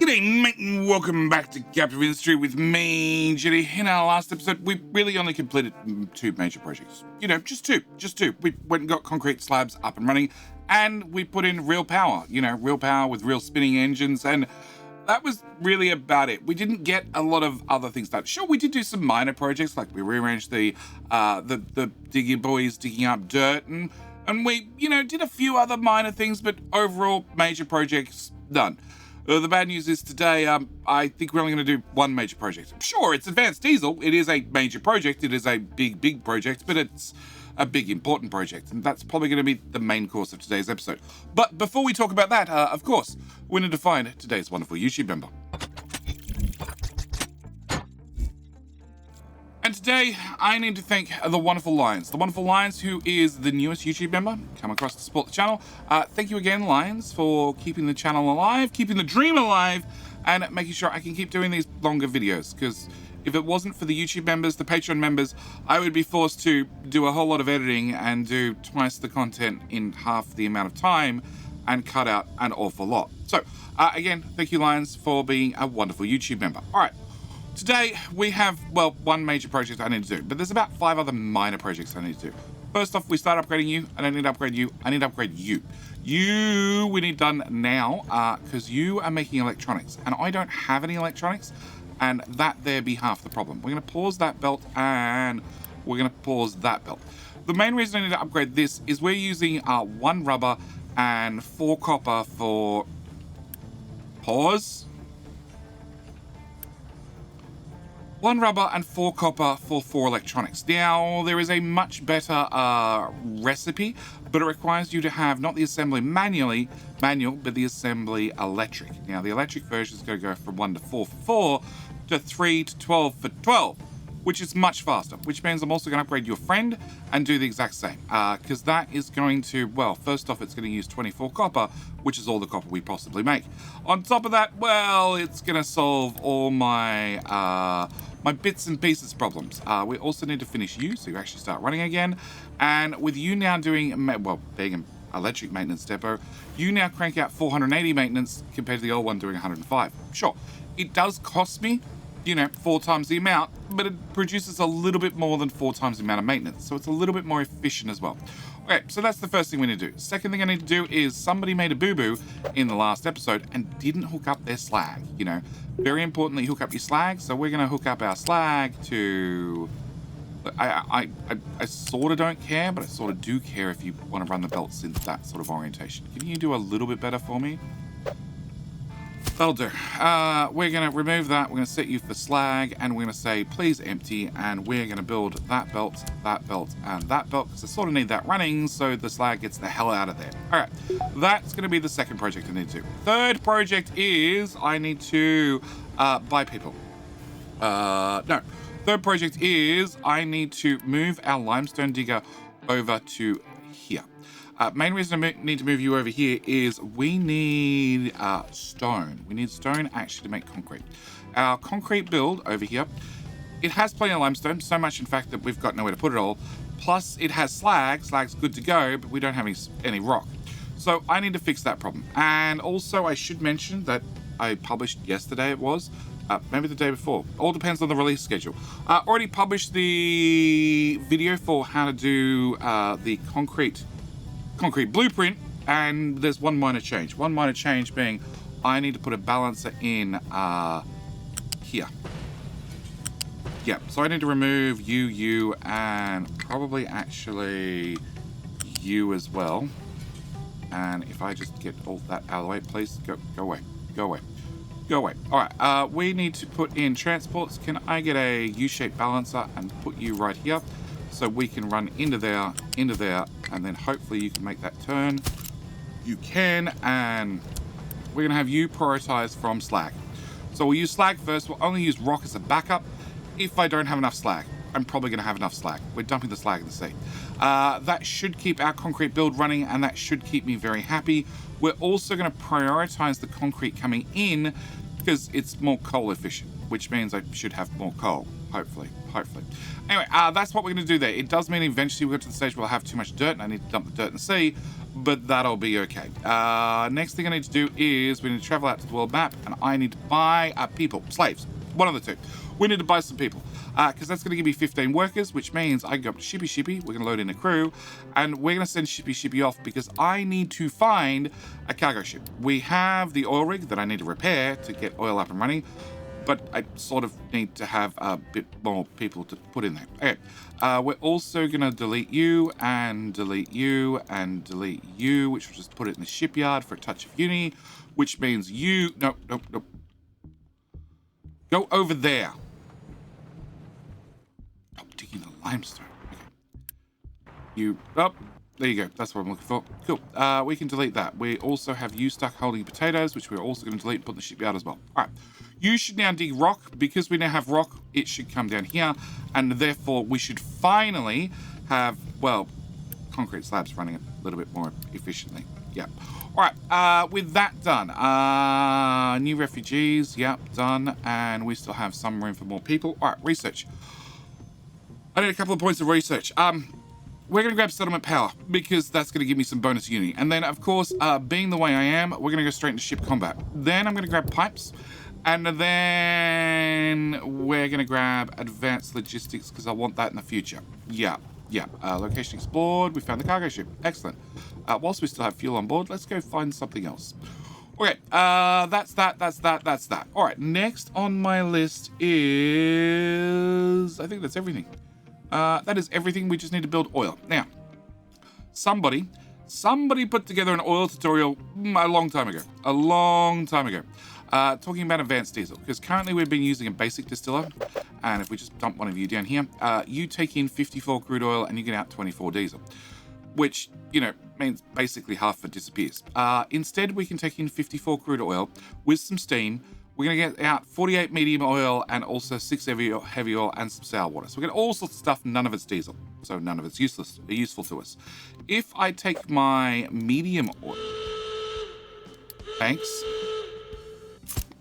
Good evening, mate, and welcome back to Captive Industry with me, Jetty. In our last episode, we really only completed 2 major projects. You know, just two. We went and got concrete slabs up and running, and we put in real power, real power with real spinning engines, and that was really about it. We didn't get a lot of other things done. Sure, we did do some minor projects, like we rearranged the digger boys digging up dirt, and we, did a few other minor things, but overall, major projects done. The bad news is today, I think we're only going to do 1 major project. Sure, it's advanced diesel. It is a major project. It is a big project, but it's a big, important project. And that's probably going to be the main course of today's episode. But before we talk about that, of course, we need to find today's wonderful YouTube member. And today, I need to thank the wonderful Lions. The wonderful Lions, who is the newest YouTube member, come across to support the channel. Thank you again, Lions, for keeping the channel alive, keeping the dream alive, and making sure I can keep doing these longer videos. Because if it wasn't for the YouTube members, the Patreon members, I would be forced to do a whole lot of editing and do twice the content in half the amount of time and cut out an awful lot. So, again, thank you, Lions, for being a wonderful YouTube member. All right. Today, we have, 1 major project I need to do, but there's about 5 other minor projects I need to do. First off, we start upgrading you. I don't need to upgrade you. I need to upgrade you. You, we need done now, because you are making electronics, and I don't have any electronics, and that there be half the problem. We're going to pause that belt, and we're going to pause that belt. The main reason I need to upgrade this is we're using 1 rubber and 4 copper for... Pause. 1 rubber and 4 copper for 4 electronics. Now, there is a much better recipe, but it requires you to have not the assembly manual, but the assembly electric. Now, the electric version is going to go from 1 to 4 for 4 to 3 to 12 for 12, which is much faster, which means I'm also going to upgrade your friend and do the exact same, because that is going to, first off, it's going to use 24 copper, which is all the copper we possibly make. On top of that, it's going to solve all my my bits and pieces problems. We also need to finish you, so you actually start running again. And with you now doing, being an electric maintenance depot, you now crank out 480 maintenance compared to the old one doing 105. Sure, it does cost me, 4 times the amount, but it produces a little bit more than 4 times the amount of maintenance. So it's a little bit more efficient as well. Okay, so that's the first thing we need to do. Second thing I need to do is somebody made a boo-boo in the last episode and didn't hook up their slag, Very importantly, hook up your slag. So we're going to hook up our slag to... I sort of don't care, but I sort of do care if you want to run the belts in that sort of orientation. Can you do a little bit better for me? That'll do. We're going to remove that. We're going to set you for slag, and we're going to say, please empty, and we're going to build that belt, and that belt, because I sort of need that running, so the slag gets the hell out of there. All right, that's going to be the second project I need to do. Third project is I need to buy people. Third project is I need to move our limestone digger over to here. Main reason I need to move you over here is we need stone. We need stone actually to make concrete. Our concrete build over here, it has plenty of limestone, so much in fact that we've got nowhere to put it all. Plus it has slag. Slag's good to go, but we don't have any rock. So I need to fix that problem. And also I should mention that I published yesterday, it was, maybe the day before. All depends on the release schedule. Already published the video for how to do the concrete blueprint, and there's one minor change. One minor change being I need to put a balancer in here. Yeah, so I need to remove you, and probably actually you as well. And if I just get all that out of the way, please go away. All right, we need to put in transports. Can I get a U-shaped balancer and put you right here? So we can run into there, and then hopefully you can make that turn. You can, and we're going to have you prioritize from slag. So we'll use slag first. We'll only use rock as a backup. If I don't have enough slag, I'm probably going to have enough slag. We're dumping the slag in the sea. That should keep our concrete build running, and that should keep me very happy. We're also going to prioritize the concrete coming in because it's more coal efficient, which means I should have more coal, hopefully. Anyway, that's what we're going to do there. It does mean eventually we'll get to the stage where we'll have too much dirt and I need to dump the dirt in the sea, but that'll be okay. Next thing I need to do is we need to travel out to the world map, and I need to buy people, slaves, one of the two. We need to buy some people, because that's going to give me 15 workers, which means I can go up to Shippy. We're going to load in a crew, and we're going to send Shippy off because I need to find a cargo ship. We have the oil rig that I need to repair to get oil up and running, but I sort of need to have a bit more people to put in there. Okay, we're also going to delete you and delete you and delete you, which will just put it in the shipyard for a touch of uni, which means you... Nope. Go over there. Oh, digging the limestone. Okay. You... Oh, there you go. That's what I'm looking for. Cool. We can delete that. We also have you stuck holding potatoes, which we're also going to delete and put in the shipyard as well. All right. You should now dig rock. Because we now have rock, it should come down here. And therefore, we should finally have, well, concrete slabs running a little bit more efficiently. Yeah. All right. With that done, new refugees. Yep, done. And we still have some room for more people. All right, research. I need a couple of points of research. We're going to grab settlement power because that's going to give me some bonus uni. And then, of course, being the way I am, we're going to go straight into ship combat. Then I'm going to grab pipes. And then we're going to grab advanced logistics because I want that in the future. Yeah. Location explored. We found the cargo ship. Excellent. Whilst we still have fuel on board, let's go find something else. Okay, that's that. All right, next on my list is... I think that's everything. That is everything. We just need to build oil. Now, somebody put together an oil tutorial a long time ago. Talking about advanced diesel, because currently we've been using a basic distiller, and if we just dump one of you down here, you take in 54 crude oil and you get out 24 diesel, which, you know, means basically half of it disappears. Instead, we can take in 54 crude oil with some steam. We're going to get out 48 medium oil and also 6 heavy oil and some sour water. So we get all sorts of stuff, none of it's diesel, so none of it's useful to us. If I take my medium oil... Thanks.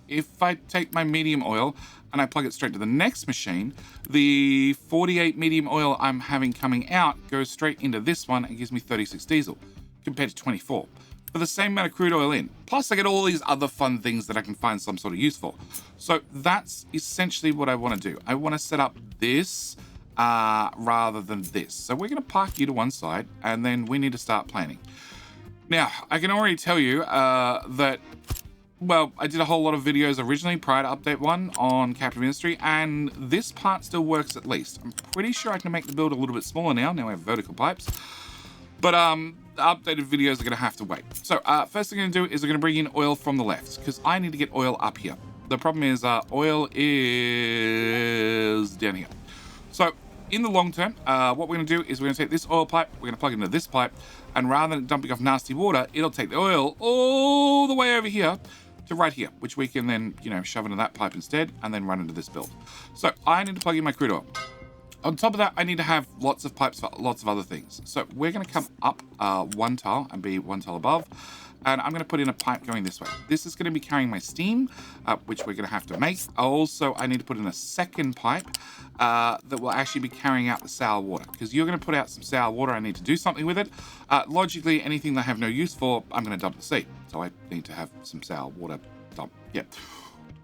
If I take my medium oil and I plug it straight to the next machine, the 48 medium oil I'm having coming out goes straight into this one and gives me 36 diesel compared to 24 for the same amount of crude oil in. Plus I get all these other fun things that I can find some sort of use for. So that's essentially what I want to do. I want to set up this rather than this. So we're going to park you to one side and then we need to start planning. Now, I can already tell you that... Well, I did a whole lot of videos originally prior to update 1 on Captive Industry, and this part still works at least. I'm pretty sure I can make the build a little bit smaller now. Now we have vertical pipes. But updated videos are going to have to wait. So first thing I'm going to do is I'm going to bring in oil from the left, because I need to get oil up here. The problem is oil is down here. So in the long term, what we're going to do is we're going to take this oil pipe, we're going to plug it into this pipe, and rather than dumping off nasty water, it'll take the oil all the way over here to right here, which we can then, you know, shove into that pipe instead and then run into this build. So I need to plug in my crude oil. On top of that, I need to have lots of pipes for lots of other things. So we're going to come up one tile and be one tile above. And I'm going to put in a pipe going this way. This is going to be carrying my steam, which we're going to have to make. Also, I need to put in a second pipe that will actually be carrying out the sour water. Because you're going to put out some sour water, I need to do something with it. Logically, anything that I have no use for, I'm going to dump the sea. So I need to have some sour water dump. Yeah.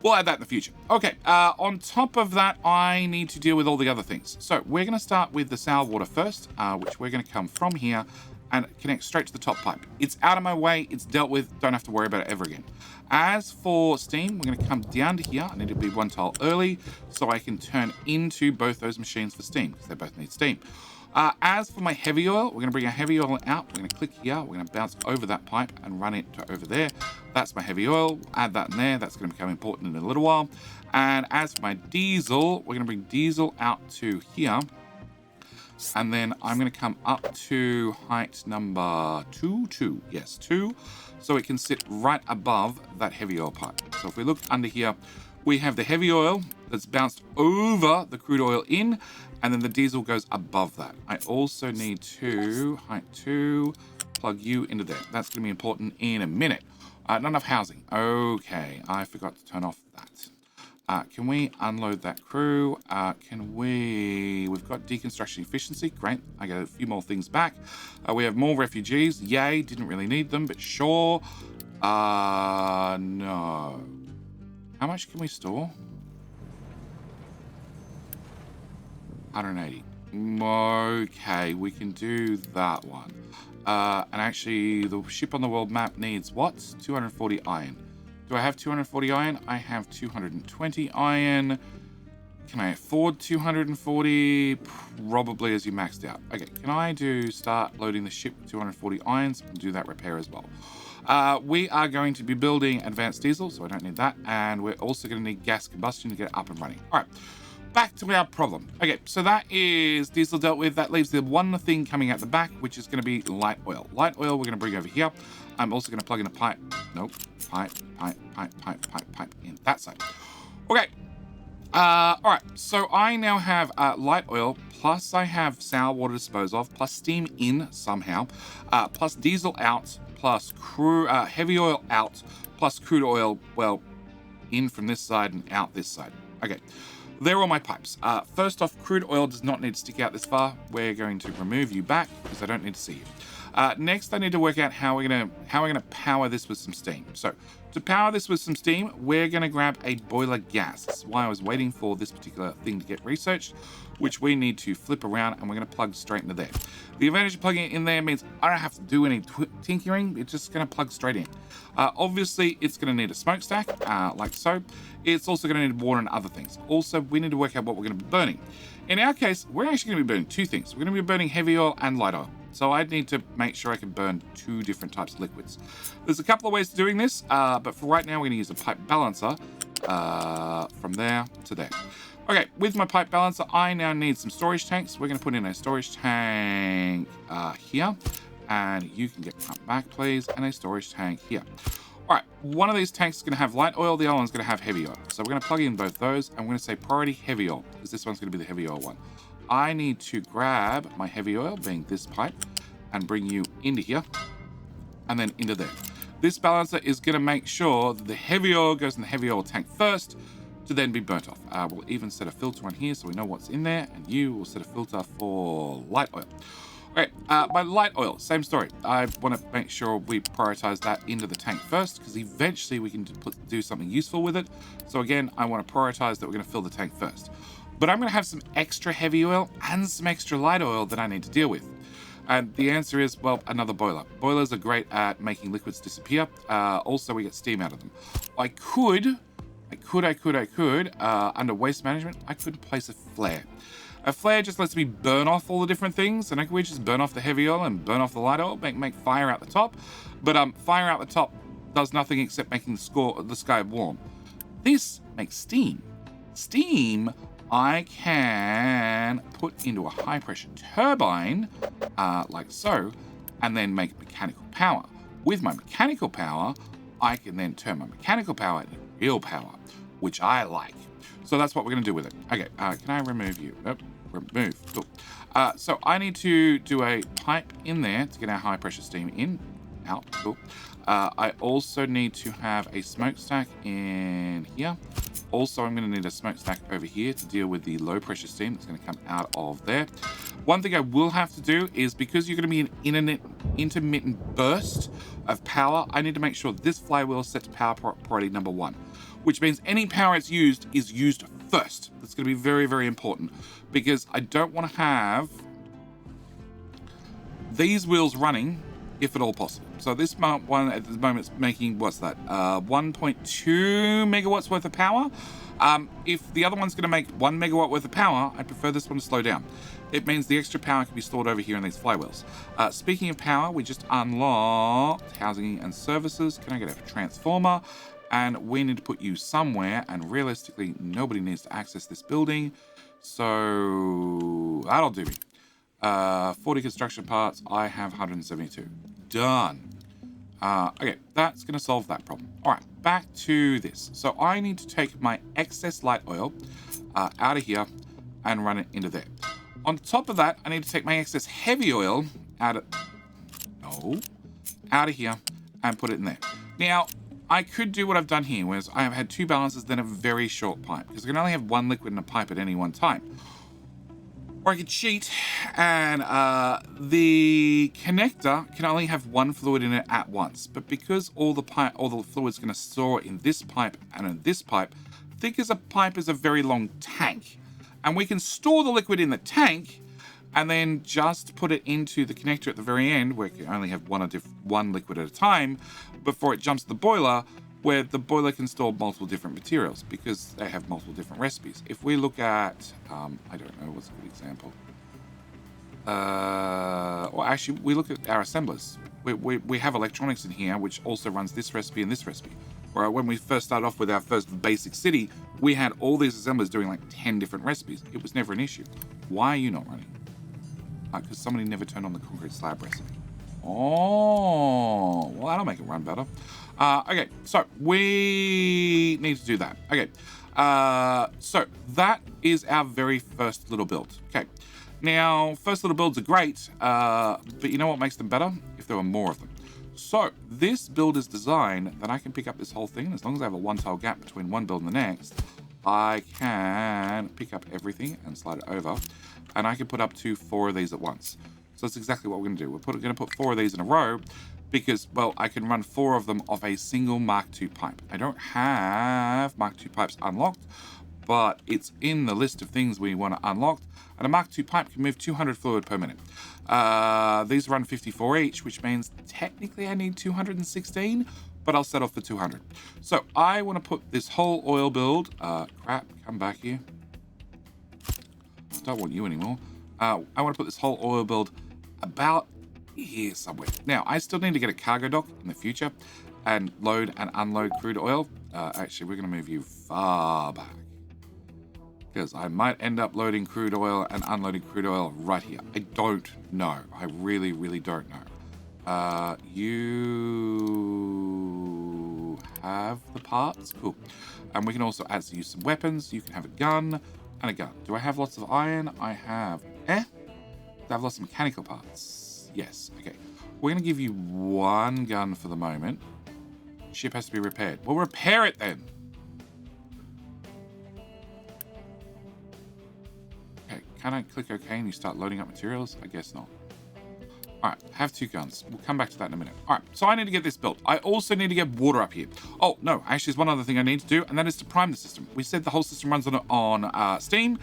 We'll add that in the future. Okay, on top of that, I need to deal with all the other things. So we're going to start with the sour water first, which we're going to come from here and connect straight to the top pipe. It's out of my way, it's dealt with, don't have to worry about it ever again. As for steam, we're going to come down to here. I need to be one tile early so I can turn into both those machines for steam, because they both need steam. As for my heavy oil, we're going to bring our heavy oil out. We're going to click here. We're going to bounce over that pipe and run it to over there. That's my heavy oil. Add that in there. That's going to become important in a little while. And as for my diesel, we're going to bring diesel out to here. And then I'm going to come up to height number 2. Yes, 2. So it can sit right above that heavy oil pipe. So if we look under here, we have the heavy oil that's bounced over the crude oil in, and then the diesel goes above that. I also need to, height 2, plug you into there. That's going to be important in a minute. Not enough housing. Okay, I forgot to turn off that. Can we unload that crew? We've got deconstruction efficiency. Great. I get a few more things back. We have more refugees. Yay. Didn't really need them, but sure. No. How much can we store? 180. Okay, we can do that one. And actually, the ship on the world map needs what? 240 iron. Do I have 240 iron? I have 220 iron. Can I afford 240? Probably, as you maxed out. Okay, can I start loading the ship with 240 irons and do that repair as well? We are going to be building advanced diesel, so I don't need that. And we're also going to need gas combustion to get it up and running. All right, back to our problem. Okay, so that is diesel dealt with. That leaves the one thing coming out the back, which is going to be light oil. Light oil we're going to bring over here. I'm also going to plug in a pipe. Nope. Pipe in that side. Okay. All right. So I now have light oil, plus I have sour water to dispose of, plus steam in somehow, plus diesel out, plus heavy oil out, plus crude oil, well, in from this side and out this side. Okay. They're all my pipes. First off, crude oil does not need to stick out this far. We're going to remove you back because I don't need to see you. Next, I need to work out how we're gonna power this with some steam. So, to power this with some steam, we're gonna grab a boiler gas. That's why I was waiting for this particular thing to get researched, which we need to flip around, and we're gonna plug straight into there. The advantage of plugging it in there means I don't have to do any tinkering. It's just gonna plug straight in. Obviously, it's gonna need a smokestack, like so. It's also gonna need water and other things. Also, we need to work out what we're gonna be burning. In our case, we're actually gonna be burning two things. We're gonna be burning heavy oil and light oil. So I need to make sure I can burn two different types of liquids. There's a couple of ways to doing this, but for right now, we're going to use a pipe balancer from there to there. Okay, with my pipe balancer, I now need some storage tanks. We're going to put in a storage tank here, and you can get pumped back, please, and a storage tank here. All right, one of these tanks is going to have light oil, the other one's going to have heavy oil. So we're going to plug in both those, and we're going to say priority heavy oil, because this one's going to be the heavy oil one. I need to grab my heavy oil, being this pipe, and bring you into here, and then into there. This balancer is going to make sure that the heavy oil goes in the heavy oil tank first, to then be burnt off. We'll even set a filter on here so we know what's in there, and you will set a filter for light oil. Okay, by light oil, same story. I want to make sure we prioritize that into the tank first, because eventually we can do something useful with it. So again, I want to prioritize that we're going to fill the tank first. But I'm going to have some extra heavy oil and some extra light oil that I need to deal with. And the answer is, well, another boiler. Boilers are great at making liquids disappear. Also, we get steam out of them. I could, under waste management, I could place a flare. A flare just lets me burn off all the different things. And I could just burn off the heavy oil and burn off the light oil, make fire out the top. But fire out the top does nothing except making the sky warm. This makes steam. Steam I can put into a high pressure turbine, like so, and then make mechanical power. With my mechanical power, I can then turn my mechanical power into real power, which I like. So that's what we're going to do with it. Okay, can I remove you? Nope, remove. Cool. So I need to do a pipe in there to get our high pressure steam in, out. Cool. I also need to have a smokestack in here. Also, I'm going to need a smokestack over here to deal with the low pressure steam that's going to come out of there. One thing I will have to do is, because you're going to be an intermittent burst of power, I need to make sure this flywheel is set to power priority number 1, which means any power it's used is used first. That's going to be very, very important, because I don't want to have these wheels running if at all possible. So this one at the moment is making, what's that, 1.2 megawatts worth of power. If the other one's going to make 1 megawatt worth of power, I prefer this one to slow down. It means the extra power can be stored over here in these flywheels. Speaking of power, we just unlocked housing and services. Can I get a transformer? And we need to put you somewhere, and realistically, nobody needs to access this building. So that'll do me. 40 construction parts, I have 172. Done. Okay, that's going to solve that problem. All right, back to this. So I need to take my excess light oil out of here and run it into there. On top of that, I need to take my excess heavy oil out of here and put it in there. Now, I could do what I've done here, whereas I have had 2 balances, then a very short pipe, because I can only have 1 liquid in a pipe at any one time. Or I could cheat, and the connector can only have 1 fluid in it at once. But because all the fluid's going to store in this pipe and in this pipe, think as a pipe is a very long tank, and we can store the liquid in the tank, and then just put it into the connector at the very end, where it can only have one liquid at a time, before it jumps to the boiler, where the boiler can store multiple different materials, because they have multiple different recipes. If we look at, I don't know, what's a good example? Well, actually, we look at our assemblers. We have electronics in here, which also runs this recipe and this recipe. Right, when we first started off with our first basic city, we had all these assemblers doing like 10 different recipes. It was never an issue. Why are you not running? Because somebody never turned on the concrete slab recipe. Oh, well, that'll make it run better. Okay, so we need to do that. Okay, so that is our very first little build. Okay, now, first little builds are great, but you know what makes them better? If there were more of them. So this build is designed that I can pick up this whole thing. As long as I have a 1 tile gap between one build and the next, I can pick up everything and slide it over, and I can put up to 4 of these at once. So that's exactly what we're going to do. We're going to put 4 of these in a row because, well, I can run 4 of them off a single Mark II pipe. I don't have Mark II pipes unlocked, but it's in the list of things we want to unlock. And a Mark II pipe can move 200 fluid per minute. These run 54 each, which means technically I need 216, but I'll settle for 200. So I want to put this whole oil build, crap, come back here. Don't want you anymore. I want to put this whole oil build about here somewhere. Now, I still need to get a cargo dock in the future and load and unload crude oil. Actually, we're going to move you far back, because I might end up loading crude oil and unloading crude oil right here. I don't know. I really, really don't know. You have the parts? Cool. And we can also use some weapons. You can have a gun and a gun. Do I have lots of iron? I have... Do I have lots of mechanical parts? Yes. Okay. We're going to give you 1 gun for the moment. Ship has to be repaired. We'll repair it then. Can I click OK and you start loading up materials? I guess not. Alright, have 2 guns. We'll come back to that in a minute. Alright, so I need to get this built. I also need to get water up here. Oh, no, actually there's one other thing I need to do, and that is to prime the system. We said the whole system runs on steam,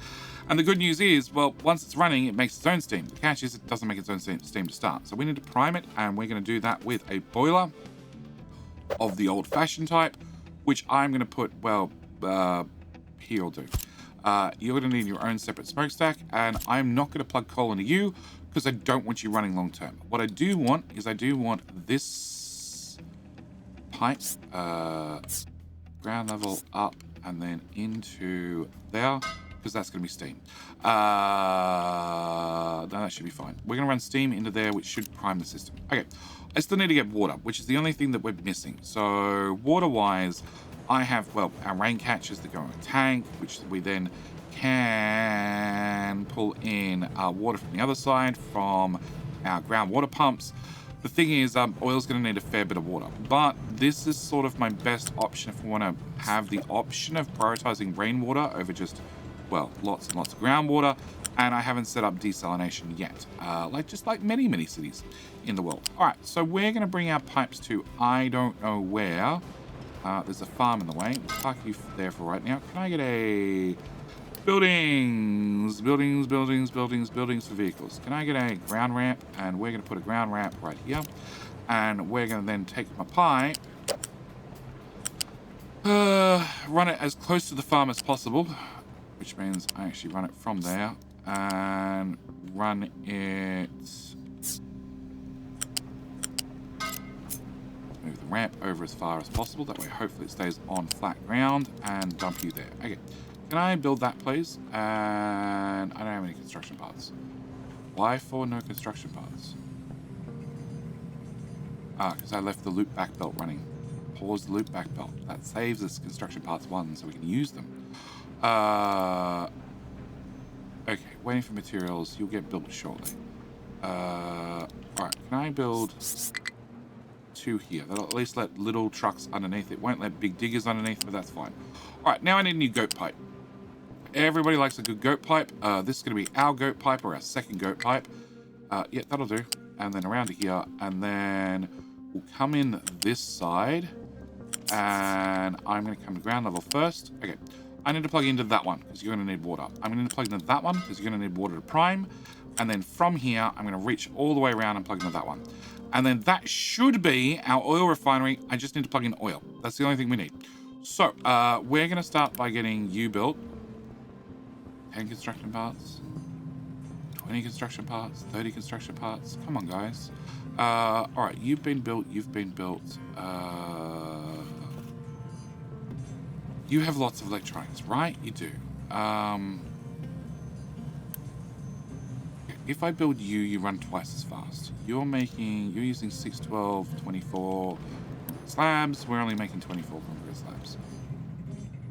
and the good news is, well, once it's running, it makes its own steam. The catch is it doesn't make its own steam to start. So we need to prime it, and we're going to do that with a boiler of the old-fashioned type, which I'm going to put, well, here will do. You're going to need your own separate smokestack, and I'm not going to plug coal into you because I don't want you running long term. What I do want is this pipe ground level up and then into there, because that's going to be steam. No, that should be fine. We're going to run steam into there, which should prime the system. Okay, I still need to get water, which is the only thing that we're missing. So water-wise, I have, well, our rain catchers that go in a tank, which we then can pull in water from the other side from our groundwater pumps. The thing is, oil's going to need a fair bit of water, but this is sort of my best option if we want to have the option of prioritizing rainwater over just, well, lots and lots of groundwater. And I haven't set up desalination yet, like many cities in the world. All right, so we're going to bring our pipes to I don't know where. There's a farm in the way. We'll park you there for right now. Can I get a buildings for vehicles? Can I get a ground ramp? And we're going to put a ground ramp right here. And we're going to then take my pipe, run it as close to the farm as possible, which means I actually run it from there and run it. Move the ramp over as far as possible. That way, hopefully, it stays on flat ground and dump you there. Okay. Can I build that, please? And I don't have any construction parts. Why for no construction parts? Because I left the loop back belt running. Pause the loop back belt. That saves us construction parts 1, so we can use them. Okay, waiting for materials. You'll get built shortly. Alright, can I build 2 here. That'll at least let little trucks underneath. It won't let big diggers underneath, but that's fine. All right, now I need a new goat pipe. Everybody likes a good goat pipe. This is going to be our goat pipe or our second goat pipe. Yeah, that'll do. And then around to here. And then we'll come in this side. And I'm going to come to ground level first. Okay, I need to plug into that one because you're going to need water. I'm going to plug into that one because you're going to need water to prime. And then from here, I'm going to reach all the way around and plug into that one. And then that should be our oil refinery. I just need to plug in oil. That's the only thing we need. So we're going to start by getting you built. 10 construction parts. 20 construction parts. 30 construction parts. Come on, guys. All right, you've been built. You've been built. You have lots of electronics, right? You do. If I build you, you run twice as fast. You're using 6, 12, 24 slabs. We're only making 24 concrete slabs.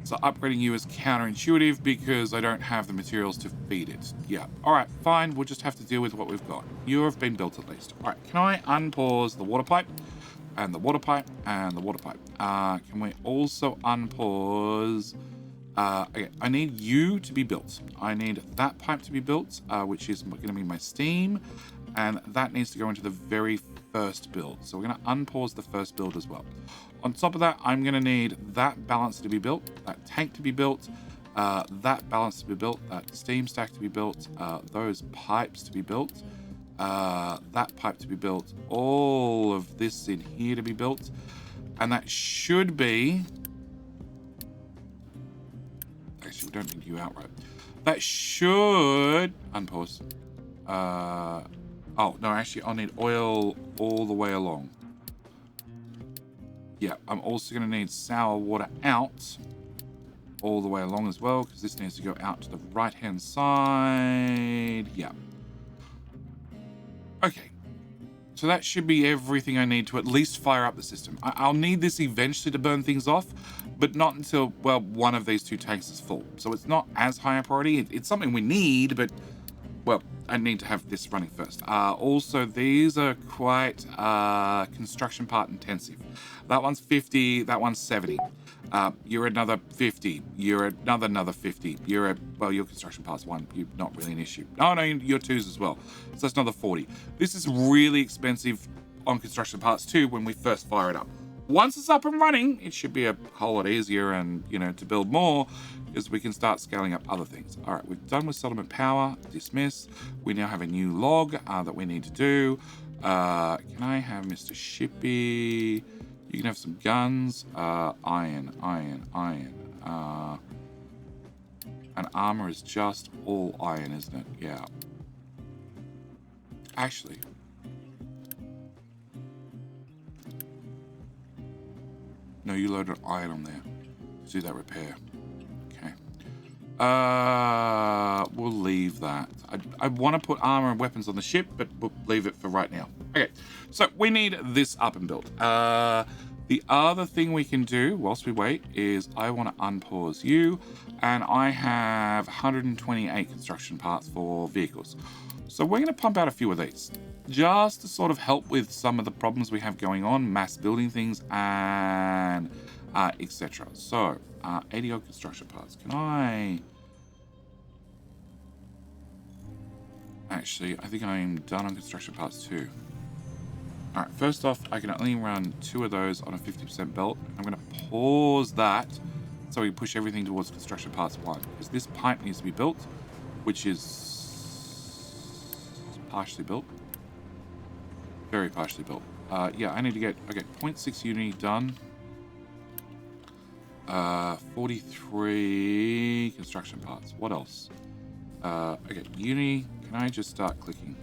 So upgrading you is counterintuitive because I don't have the materials to feed it. Yeah. All right, fine. We'll just have to deal with what we've got. You have been built at least. All right, can I unpause the water pipe? And the water pipe, and the water pipe. Can we also unpause... okay, I need you to be built. I need that pipe to be built, which is going to be my steam, and that needs to go into the very first build. So we're going to unpause the first build as well. On top of that, I'm going to need that balancer to be built, that tank to be built, that balancer to be built, that steam stack to be built, those pipes to be built, that pipe to be built, all of this in here to be built, and that should be... Actually, we don't need you outright. That should... Unpause. Oh, no, actually, I'll need oil all the way along. Yeah, I'm also going to need sour water out all the way along as well, because this needs to go out to the right-hand side. Yeah. Okay. So that should be everything I need to at least fire up the system. I'll need this eventually to burn things off, but not until, well, one of these 2 tanks is full. So it's not as high a priority. It's something we need, but, well, I need to have this running first. Also, these are quite construction part intensive. That one's 50, that one's 70. You're another 50. You're another 50. Well, your construction part's 1. You're not really an issue. Oh, no, you're 2s as well. So that's another 40. This is really expensive on construction parts too when we first fire it up. Once it's up and running, it should be a whole lot easier and, you know, to build more because we can start scaling up other things. All right, we've done with settlement power, dismiss. We now have a new log that we need to do. Can I have Mr. Shippy? You can have some guns. Iron. And armor is just all iron, isn't it? Yeah. Actually... No, you loaded iron on there to do that repair. Okay. We'll leave that. I want to put armor and weapons on the ship, but we'll leave it for right now. Okay, so we need this up and built. The other thing we can do whilst we wait is I want to unpause you, and I have 128 construction parts for vehicles. So we're going to pump out a few of these just to sort of help with some of the problems we have going on, mass building things and etc. So 80 odd construction parts. Can I... Actually, I think I'm done on construction parts too. All right, first off, I can only run 2 of those on a 50% belt. I'm going to pause that so we push everything towards construction parts 1 because this pipe needs to be built, which is partially built. Very partially built. Yeah, I need to get... Okay, 0.6 uni done. 43 construction parts. What else? Okay, uni. Can I just start clicking?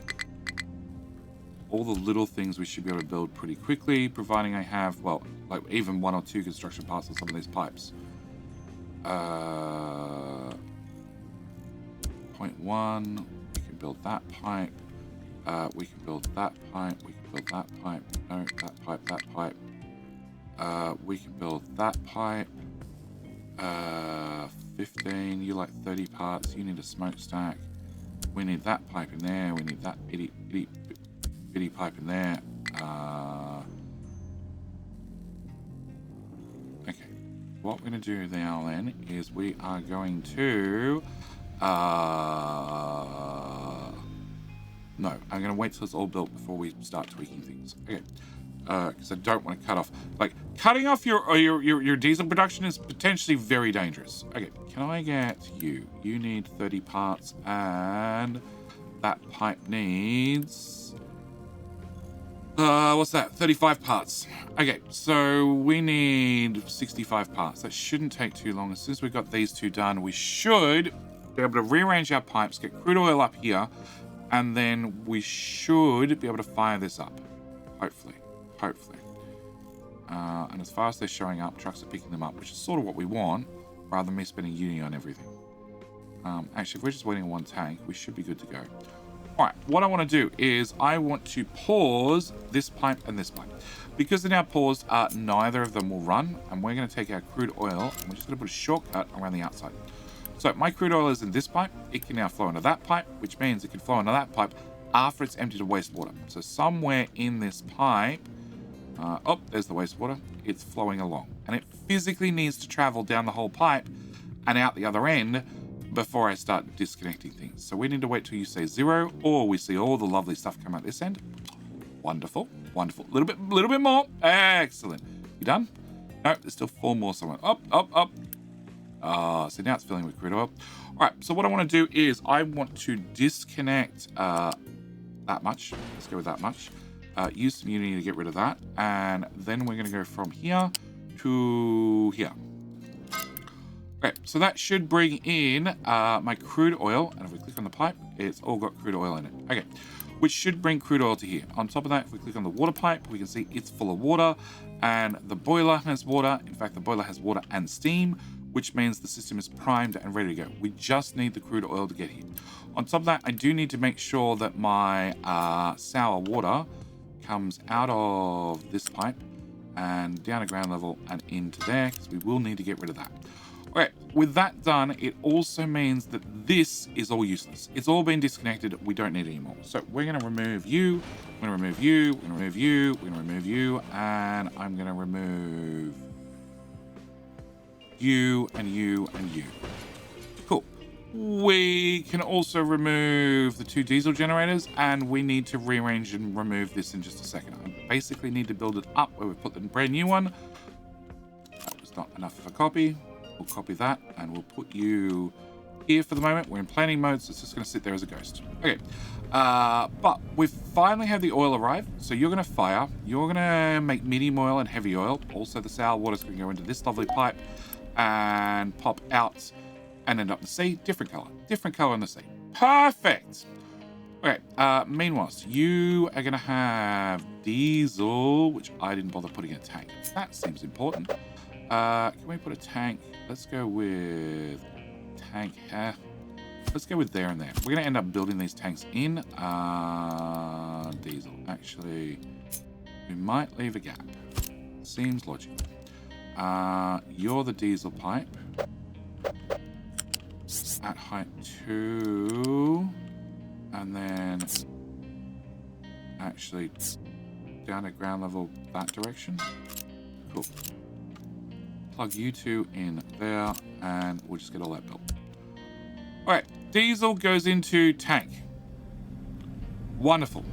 All the little things we should be able to build pretty quickly, providing I have, well, like even 1 or 2 construction parts on some of these pipes. 0.1. We can build that pipe. We can build that pipe. We can build that pipe. No, that pipe, that pipe. We can build that pipe. 15. You like 30 parts. You need a smokestack. We need that pipe in there. We need that itty pipe in there. what we're going to do now then is we are going to... No, I'm going to wait till it's all built before we start tweaking things. Okay. Because I don't want to cut off. Like, cutting off your diesel production is potentially very dangerous. Okay, can I get you? You need 30 parts, and that pipe needs... what's that? 35 parts. Okay, so we need 65 parts. That shouldn't take too long. As soon as we've got these two done, we should be able to rearrange our pipes, get crude oil up here, and then we should be able to fire this up. Hopefully. And as far as they're showing up, trucks are picking them up, which is sort of what we want, rather than me spending uni on everything. Actually, if we're just waiting on one tank, we should be good to go. All right, what I want to do is I want to pause this pipe and this pipe. Because they're now paused, neither of them will run, and we're going to take our crude oil, and we're just going to put a shortcut around the outside. So my crude oil is in this pipe. It can now flow into that pipe, which means it can flow into that pipe after it's emptied of wastewater. So somewhere in this pipe, oh, there's the wastewater. It's flowing along. And it physically needs to travel down the whole pipe and out the other end before I start disconnecting things. So we need to wait till you say 0, or we see all the lovely stuff come out this end. Wonderful. Wonderful. Little bit more. Excellent. You done? No, there's still 4 more somewhere. Up. So now it's filling with crude oil. All right, so what I want to do is I want to disconnect that much. Let's go with that much. Use some Unity to get rid of that. And then we're going to go from here to here. Okay, so that should bring in my crude oil. And if we click on the pipe, it's all got crude oil in it. Okay, which should bring crude oil to here. On top of that, if we click on the water pipe, we can see it's full of water. And the boiler has water. In fact, the boiler has water and steam, which means the system is primed and ready to go. We just need the crude oil to get here. On top of that, I do need to make sure that my sour water comes out of this pipe and down to ground level and into there, because we will need to get rid of that. Okay, with that done, it also means that this is all useless. It's all been disconnected. We don't need it anymore. So we're going to remove you. We're going to remove you. We're going to remove you. We're going to remove you. And I'm going to remove you and you and you. Cool. We can also remove the 2 diesel generators, and we need to rearrange and remove this in just a second. I basically need to build it up where we put the brand new one. That was not enough of a copy. We'll copy that, and we'll put you here for the moment. We're in planning mode, so it's just going to sit there as a ghost. Okay. But we've finally had the oil arrive, so you're going to fire. You're going to make medium oil and heavy oil. Also, the sour water is going to go into this lovely pipe and pop out and end up in the sea. Different color in the sea. Perfect. Okay, meanwhile, you are going to have diesel, which I didn't bother putting in a tank. That seems important. Can we put a tank? Let's go with tank here. Let's go with there and there. We're going to end up building these tanks in diesel. Actually, we might leave a gap. Seems logical. You're the diesel pipe at height 2, and then actually down at ground level that direction. Cool. Plug you 2 in there, and we'll just get all that built. All right, diesel goes into tank. Wonderful.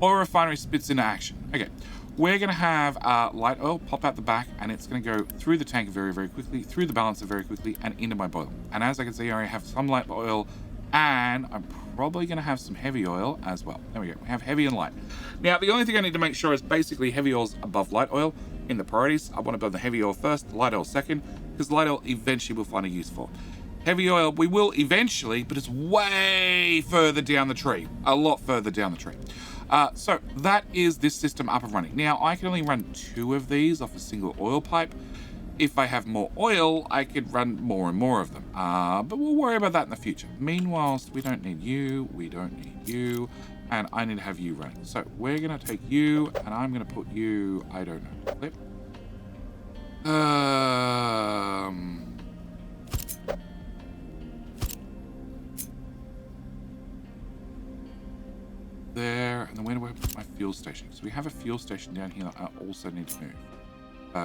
Oil refinery spits into action. Okay. We're going to have light oil pop out the back, and it's going to go through the tank very, very quickly, through the balancer very quickly, and into my boiler. And as I can see, I have some light oil, and I'm probably going to have some heavy oil as well. There we go. We have heavy and light. Now, the only thing I need to make sure is basically heavy oil's above light oil in the priorities. I want to build the heavy oil first, the light oil second, because light oil eventually we'll find a use for. Heavy oil, we will eventually, but it's way further down the tree. A lot further down the tree. So that is this system up and running. Now, I can only run 2 of these off a single oil pipe. If I have more oil, I could run more and more of them. But we'll worry about that in the future. Meanwhile, we don't need you, we don't need you, and I need to have you running. So we're going to take you, and I'm going to put you, I don't know, clip. There, and then where do I put my fuel station? So we have a fuel station down here that I also need to move,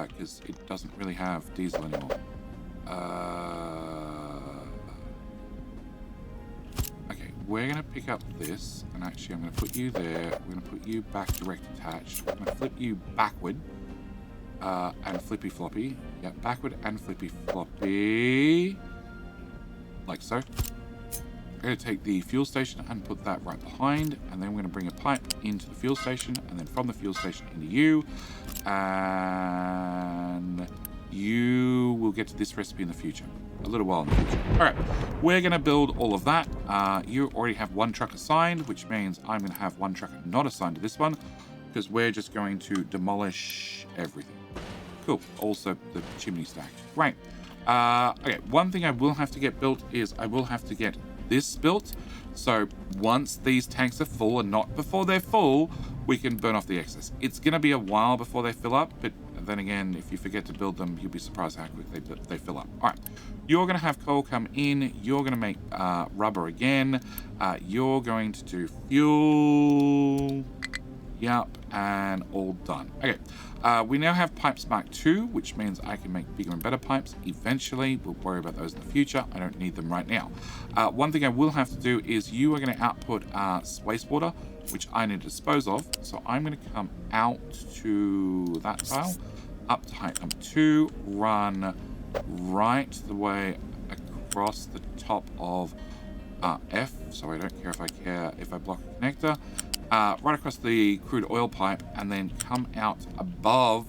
because it doesn't really have diesel anymore. Okay, we're going to pick up this, and actually I'm going to put you there. We're going to put you back direct attached. I'm going to flip you backward and flippy floppy. Yeah, backward and flippy floppy. Like so. I'm going to take the fuel station and put that right behind, and then we're going to bring a pipe into the fuel station, and then from the fuel station into you, and you will get to this recipe in the future, a little while in the future. All right, we're going to build all of that. You already have one truck assigned, which means I'm going to have one truck not assigned to this one, because we're just going to demolish everything. Cool. Also the chimney stack. Right. Okay, one thing I will have to get built is I will have to get this built. So once these tanks are full, and not before they're full, we can burn off the excess. It's going to be a while before they fill up, but then again, if you forget to build them, you'll be surprised how quick they fill up. All right, you're going to have coal come in. You're going to make rubber again. You're going to do fuel. Yep, and all done. Okay, we now have pipes Mark II, which means I can make bigger and better pipes eventually. We'll worry about those in the future. I don't need them right now. One thing I will have to do is you are going to output wastewater, which I need to dispose of. So I'm going to come out to that tile, up to height number 2, run right the way across the top of F. So I don't care if I block a connector. Right across the crude oil pipe, and then come out above,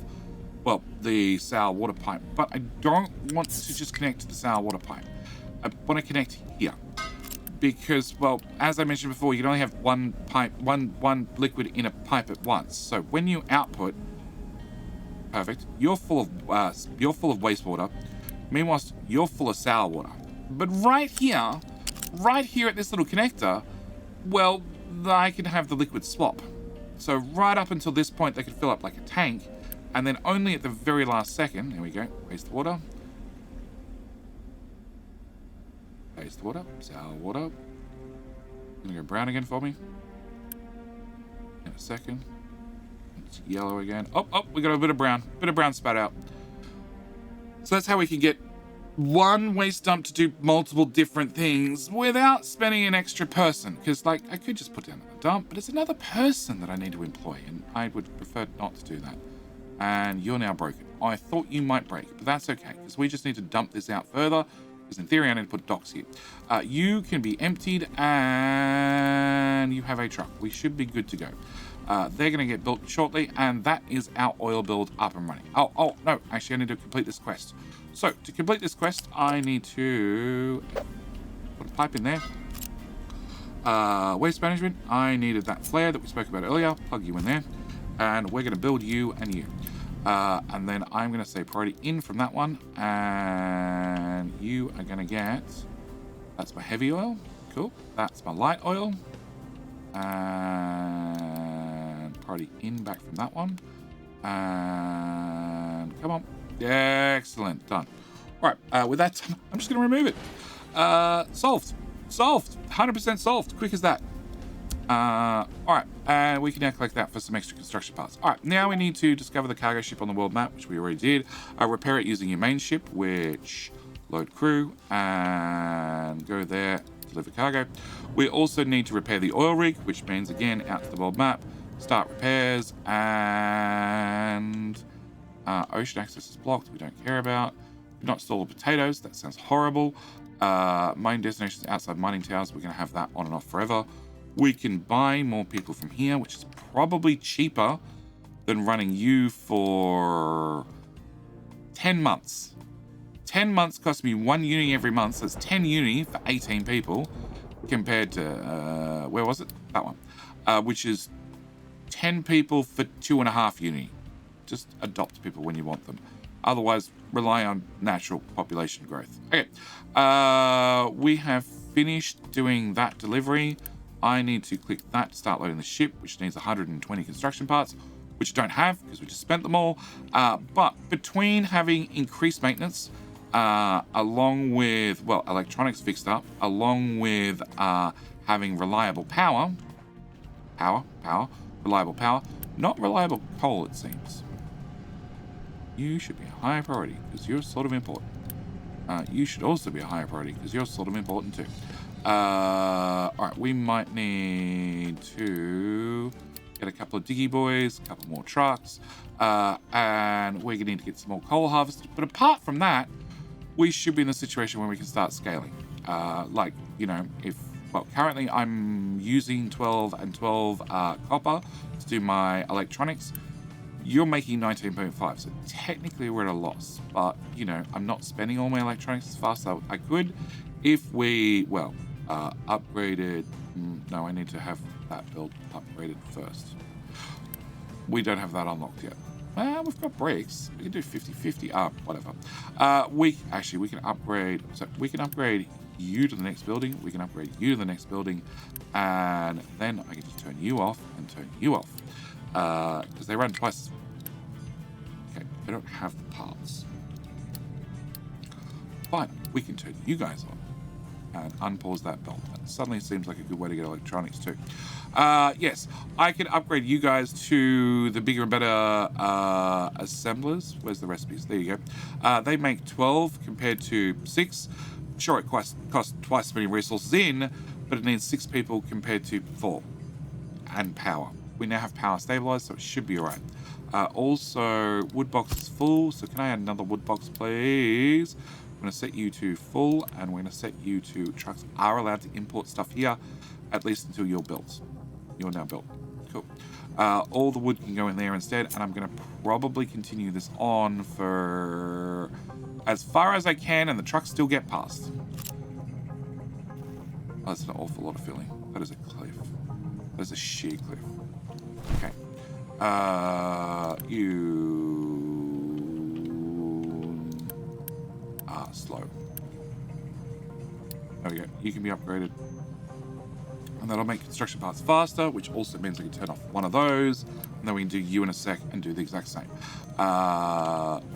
well, the sour water pipe. But I don't want to just connect to the sour water pipe. I want to connect here. Because, well, as I mentioned before, you can only have one pipe, one liquid in a pipe at once. So when you output, perfect, you're full of wastewater. Meanwhile, you're full of sour water. But right here at this little connector, well, I can have the liquid swap. So right up until this point, they could fill up like a tank, and then only at the very last second, there we go, waste water. Waste water, sour water. Gonna go brown again for me. In a second. It's yellow again. Oh, we got a bit of brown spat out. So that's how we can get one waste dump to do multiple different things without spending an extra person. Because, like, I could just put down a dump, but it's another person that I need to employ, and I would prefer not to do that. And you're now broken. I thought you might break, but that's okay, because we just need to dump this out further, because in theory I need to put docks here. You can be emptied, and you have a truck. We should be good to go. They're going to get built shortly, and that is our oil build up and running. Oh, no, actually I need to complete this quest. So, to complete this quest, I need to put a pipe in there. Waste management, I needed that flare that we spoke about earlier. Plug you in there. And we're going to build you and you. And then I'm going to say priority in from that one. And you are going to get... That's my heavy oil. Cool. That's my light oil. And priority in back from that one. And come on. Excellent. Done. All right. With that, I'm just going to remove it. Solved. 100% solved. Quick as that. All right. And we can now collect that for some extra construction parts. All right. Now we need to discover the cargo ship on the world map, which we already did. Repair it using your main ship, which load crew and go there, deliver cargo. We also need to repair the oil rig, which means, again, out to the world map, start repairs, and... ocean access is blocked, we don't care about. Do not store potatoes, that sounds horrible. Mining destinations outside mining towers, we're going to have that on and off forever. We can buy more people from here, which is probably cheaper than running you for 10 months. 10 months cost me 1 uni every month, so it's 10 uni for 18 people, compared to, where was it? That one. Which is 10 people for 2.5 uni. Just adopt people when you want them. Otherwise, rely on natural population growth. Okay, we have finished doing that delivery. I need to click that to start loading the ship, which needs 120 construction parts, which I don't have because we just spent them all. But between having increased maintenance, along with, well, electronics fixed up, along with having reliable power, reliable power, not reliable coal, it seems. You should be a high priority because you're sort of important. You should also be a higher priority because you're sort of important too. All right, we might need to get a couple of diggy boys, a couple more trucks, and we're going to need to get some more coal harvested. But apart from that, we should be in a situation where we can start scaling. Like, you know, currently I'm using 12 and 12 copper to do my electronics. You're making 19.5, so technically we're at a loss. But, you know, I'm not spending all my electronics as fast as I could. If we, upgraded... No, I need to have that build upgraded first. We don't have that unlocked yet. We've got bricks. We can do 50-50. Whatever. We can upgrade... So we can upgrade you to the next building. We can upgrade you to the next building. And then I can just turn you off and turn you off. Because they run twice. Okay, they don't have the parts. Fine, we can turn you guys on and unpause that belt. That suddenly seems like a good way to get electronics too. Yes, I can upgrade you guys to the bigger and better assemblers. Where's the recipes? There you go. They make 12 compared to 6. Sure, it costs twice as many resources in, but it needs 6 people compared to 4. And power. We now have power stabilized, so it should be all right. Also, wood box is full, so can I add another wood box, please? I'm going to set you to full, and we're going to set you to trucks are allowed to import stuff here, at least until you're built. You're now built. Cool. All the wood can go in there instead, and I'm going to probably continue this on for as far as I can, and the trucks still get past. Oh, that's an awful lot of filling. That is a cliff. That is a sheer cliff. Okay. You are slow. There we go. You can be upgraded. And that'll make construction parts faster, which also means I can turn off one of those. And then we can do you in a sec and do the exact same.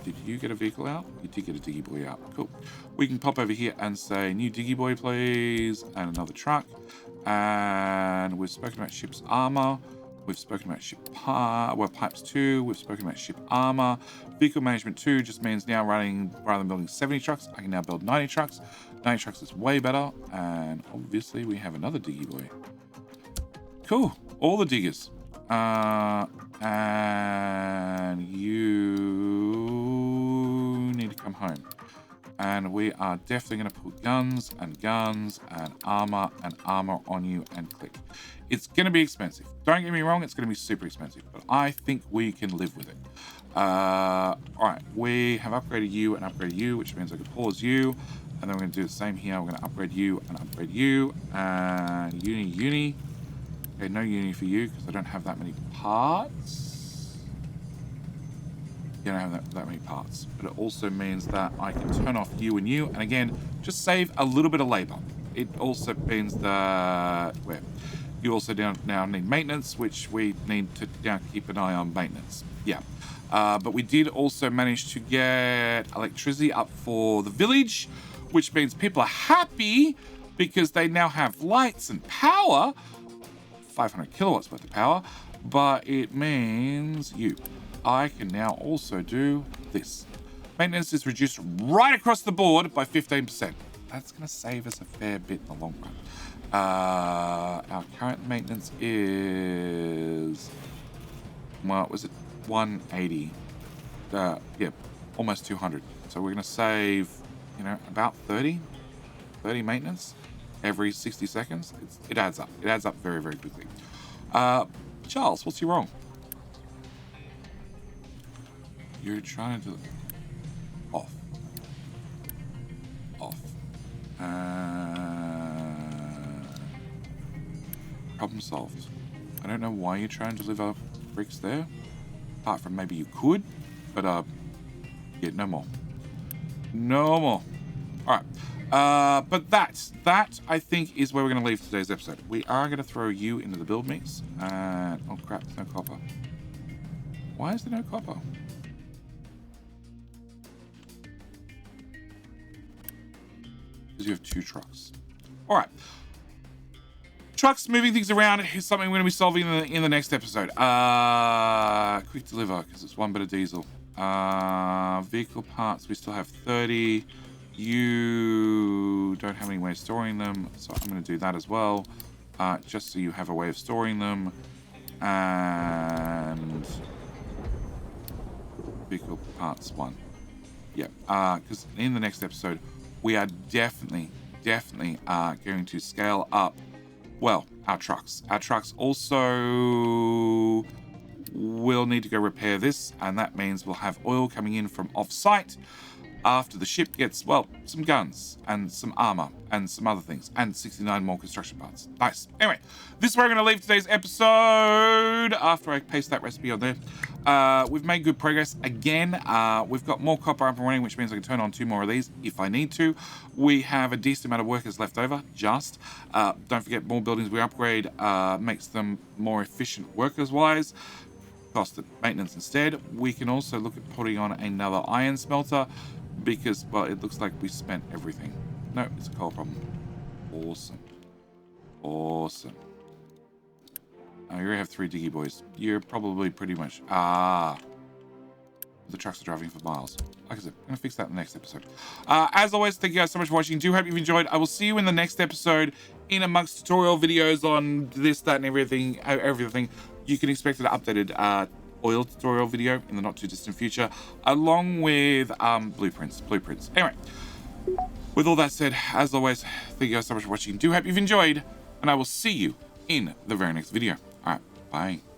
Did you get a vehicle out? You did get a diggy boy out. Cool. We can pop over here and say, new diggy boy, please. And another truck. And we've spoken about ship's armor. We've spoken about ship pipes 2. We've spoken about ship armor. Vehicle management 2 just means now running, rather than building 70 trucks, I can now build 90 trucks. 90 trucks is way better. And obviously we have another diggy boy. Cool. All the diggers. And you need to come home. And we are definitely going to put guns and armor on you and click. It's going to be expensive. Don't get me wrong, it's going to be super expensive, but I think we can live with it. All right, we have upgraded you and upgraded you, which means I can pause you, and then we're going to do the same here. We're going to upgrade you and upgrade you, and uni. Okay, no uni for you because I don't have that many parts. You don't have that many parts, but it also means that I can turn off you, and again, just save a little bit of labor. It also means that you also now need maintenance, which we need to now keep an eye on maintenance. Yeah, but we did also manage to get electricity up for the village, which means people are happy because they now have lights and power, 500 kilowatts worth of power, but it means I can now also do this. Maintenance is reduced right across the board by 15%. That's going to save us a fair bit in the long run. Our current maintenance is, was it 180? Almost 200. So we're going to save, about 30 maintenance every 60 seconds. It adds up. It adds up very, very quickly. Charles, what's wrong? You're trying to do off. Problem solved. I don't know why you're trying to deliver bricks there. Apart from maybe you could, but no more. All right. But that I think is where we're going to leave today's episode. We are going to throw you into the build mix, and oh crap, there's no copper. Why is there no copper? Because you have 2 trucks. All right. Trucks moving things around is something we're going to be solving in the next episode. Quick deliver, because it's 1 bit of diesel. Vehicle parts, we still have 30. You don't have any way of storing them, so I'm going to do that as well, just so you have a way of storing them. And vehicle parts 1. Yeah, because in the next episode, we are definitely going to scale up, well, our trucks. Our trucks also will need to go repair this, and that means we'll have oil coming in from off-site after the ship gets, well, some guns and some armor and some other things and 69 more construction parts. Nice. Anyway, this is where I'm going to leave today's episode after I paste that recipe on there. We've made good progress again. We've got more copper up and running, which means I can turn on 2 more of these if I need to. We have a decent amount of workers left over, just. Don't forget, more buildings we upgrade makes them more efficient workers-wise. Cost of maintenance instead. We can also look at putting on another iron smelter because, well, it looks like we spent everything. No, it's a coal problem. Awesome. Awesome. Oh, you're gonna have 3 diggy boys. You're probably pretty much... the trucks are driving for miles. Like I said, I'm gonna fix that in the next episode. As always, thank you guys so much for watching. Do hope you've enjoyed. I will see you in the next episode in amongst tutorial videos on this, that, and everything. You can expect an updated oil tutorial video in the not too distant future, along with blueprints. Anyway, with all that said, as always, thank you guys so much for watching. Do hope you've enjoyed, and I will see you in the very next video. All right, bye.